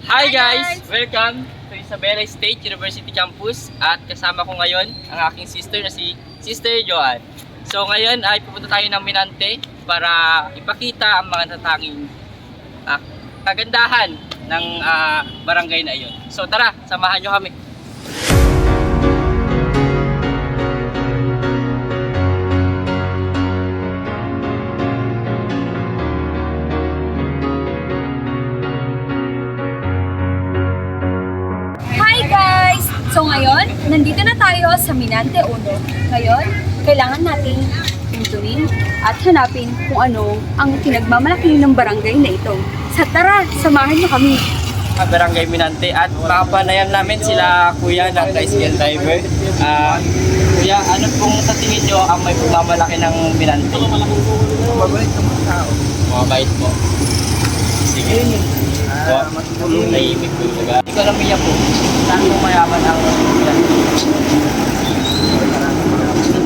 Hi guys! Welcome to Isabela State University Campus at kasama ko ngayon ang aking sister na si Sister Joanne. So ngayon ay pupunta tayo ng Minante para ipakita ang mga natatanging kagandahan ng barangay na iyon. So tara, samahan nyo kami. So ngayon, nandito na tayo sa Minante Uno. Ngayon, kailangan nating pintuin at hanapin kung ano ang pinagmamalaki ng barangay na ito. Sa tara, samahan niyo kami. Barangay Minante at makapanayan namin sila kuya ng tricycle driver. Kuya, ano pong sa tingin nyo ang may pagmamalaki ng Minante? Mabait ng mga tao. Mabait po. Sige. Nahimik po yung ekonomiya po. Saan po mayaman ang Minante?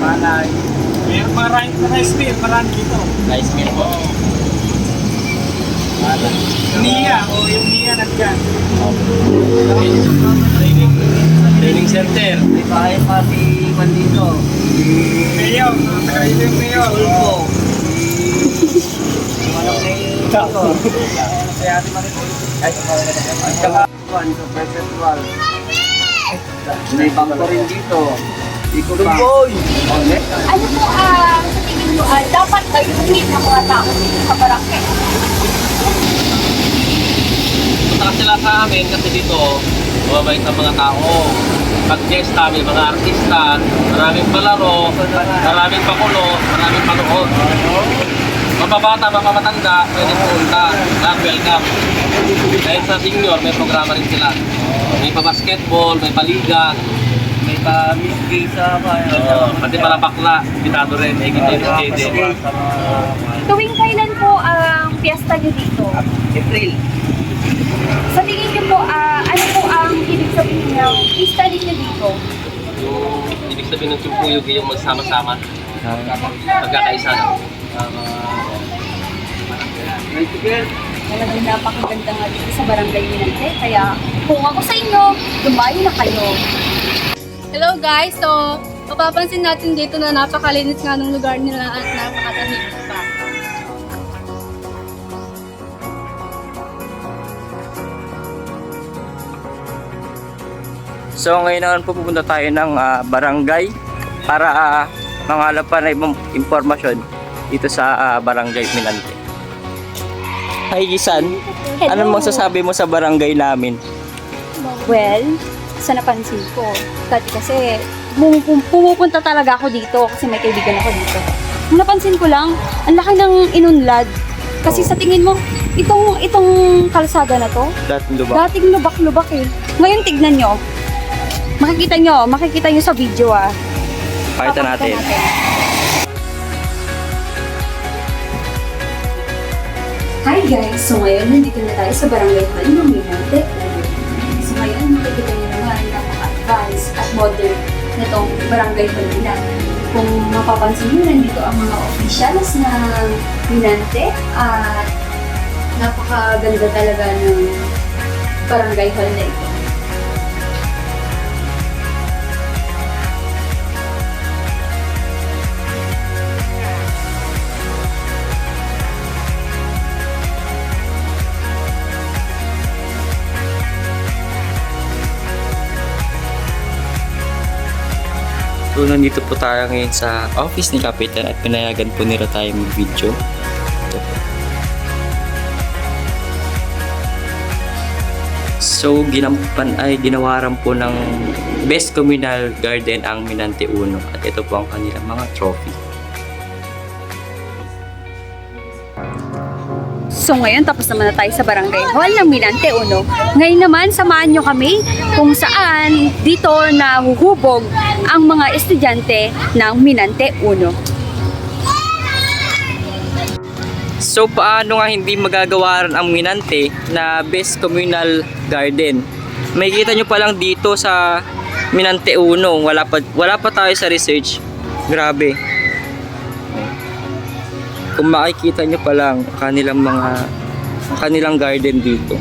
Malay. Maraming rice mill, marami dito. Rice mill po. Niya, yung Niya nandyan. Training center. May bahay pa si Bandito. Mayor, taga-ito yung mayor. Ulpo. Manang Mayor. Si Ate Maricol. At saka sa Perpetual. May bangko rin dito. Iko pa. Ano po sa tingin nyo dapat gawin ng mga tao dito sa barangay? Punta sila sa amin kasi dito mababait ang mga tao. Pag fiesta, may mga artista, maraming palaro, maraming pakulo, maraming panood. Mababata, mamatanda, pwede pumunta. Lahat welcome. Dahil sa senior, may programa rin sila. May pa-basketball, may paliga, May pa-miski sa pati pala bakla, bitado rin, may kita yung skate. Tuwing kailan po ang piyesta nyo dito? April. Sa tingin nyo po, ano po ang ibig sabihin ng piyesta ninyo dito? Ibig sabihin ng Timpuyog yung magsama-sama, magkakaisa na. Talagang napakaganda nga dito sa barangay Minante. Kaya kung ako sa inyo, lumayo na kayo. Hello guys! So, mapapansin natin dito na napakalinis nga ng lugar nila at napakatahimik pa. So ngayon naman po pupunta tayo ng barangay para mangalap pa na ibang impormasyon dito sa barangay Minante. Hi Gisan, Hello. anong masasabi mo sa barangay namin? Well, sa napansin ko, dati kasi pumupunta talaga ako dito kasi may kaibigan ako dito. Nung napansin ko lang, ang laki ng inunlad. Kasi sa tingin mo, itong kalsada na to, Dating luba. dating lubak-lubak eh. Ngayon tignan nyo. Makikita nyo sa video Pakita natin. Hi guys! So ngayon, nandito na tayo sa barangay hall ng Minante. So ngayon, makikita nyo naman napaka-advanced at modern na itong barangay hall nila. Kung mapapansin nyo, nandito ang mga officials ng Minante at napakaganda talaga ng barangay hall na ito. So nandito po tayo ngayon sa office ni Kapitan at pinayagan po nila tayo mag-video. Ito po. So ginawaran po ng Best Communal Garden ang Minante Uno at ito po ang kanilang mga trophy. So ngayon, tapos naman na tayo sa barangay hall ng Minante Uno. Ngayon naman, samahan nyo kami kung saan dito nahuhubog ang mga estudyante ng Minante Uno. So paano nga hindi magagawaran ang Minante na Best Communal Garden? Makikita nyo pa lang dito sa Minante Uno, wala pa tayo sa research. Grabe. Kung makikita nyo pa lang kanilang garden dito.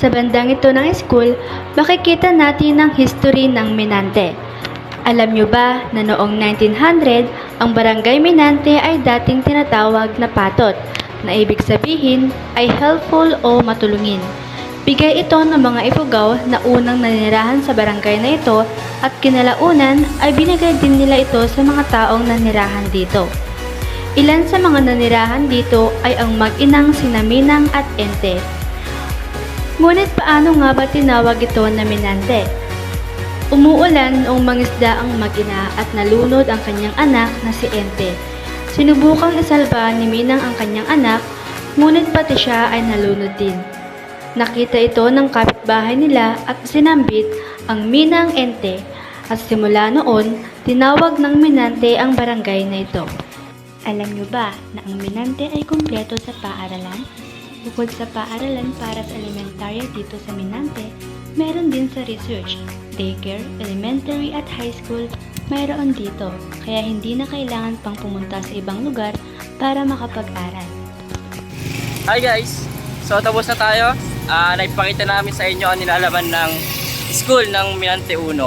Sa bandang ito ng school, makikita natin ang history ng Minante. Alam nyo ba na noong 1900, ang Barangay Minante ay dating tinatawag na patot, na ibig sabihin ay helpful o matulungin. Bigay ito ng mga Ifugao na unang nanirahan sa barangay na ito at kinalaunan ay binigay din nila ito sa mga taong nanirahan dito. Ilan sa mga nanirahan dito ay ang mag-inang sina Minang at Ente. Ngunit paano nga ba tinawag ito na Minante? Umuulan noong mangisda ang mag-ina at nalunod ang kanyang anak na si Ente. Sinubukang isalba ni Minang ang kanyang anak, ngunit pati siya ay nalunod din. Nakita ito ng kapitbahay nila at sinambit ang Minang Ente at simula noon, tinawag ng Minante ang barangay na ito. Alam nyo ba na ang Minante ay kumpleto sa paaralan? Bukod sa paaralan para sa elementarya dito sa Minante, meron din sa research, daycare, elementary at high school, mayroon dito. Kaya hindi na kailangan pang pumunta sa ibang lugar para makapag-aral. Hi guys! So tapos na tayo. Naipakita namin sa inyo ang nilalaman ng school ng Minante 1.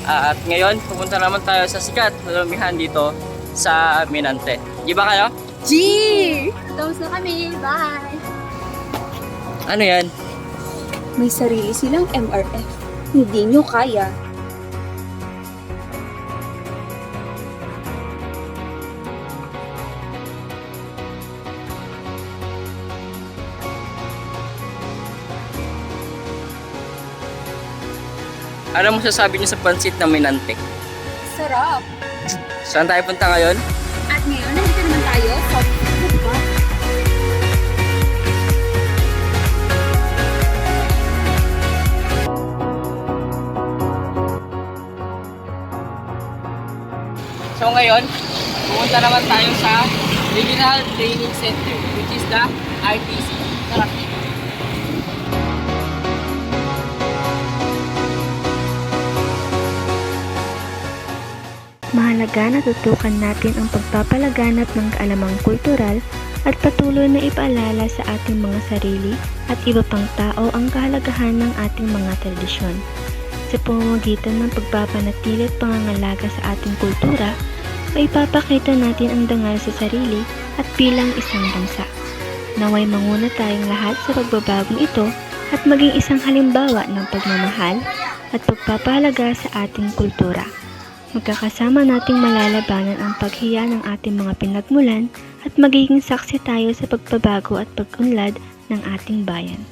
At ngayon, pupunta naman tayo sa sikat na lumihan dito sa Minante. Di ba kayo? G! Tapos na kami. Bye! Ano yan? May sarili silang MRF. Hindi nyo kaya. Ano mo sasabi niyo sa pansit ng Minante? Sarap! Saan tayo punta ngayon? At ngayon, nandito naman tayo sa Buka. So ngayon, pumunta naman tayo sa Regional Training Center, which is the RTC. Tara! Mahalaga na tutukan natin ang pagpapalaganap ng kaalamang kultural at patuloy na ipaalala sa ating mga sarili at iba pang tao ang kahalagahan ng ating mga tradisyon. Sa pamamagitan ng pagpapanatili at pangangalaga sa ating kultura, maipapakita natin ang dangal sa sarili at bilang isang bansa. Naway manguna tayong lahat sa pagbabagong ito at maging isang halimbawa ng pagmamahal at pagpapahalaga sa ating kultura. Magkakasama nating malalabanan ang paghiya ng ating mga pinagmulan at magiging saksi tayo sa pagbabago at pag-unlad ng ating bayan.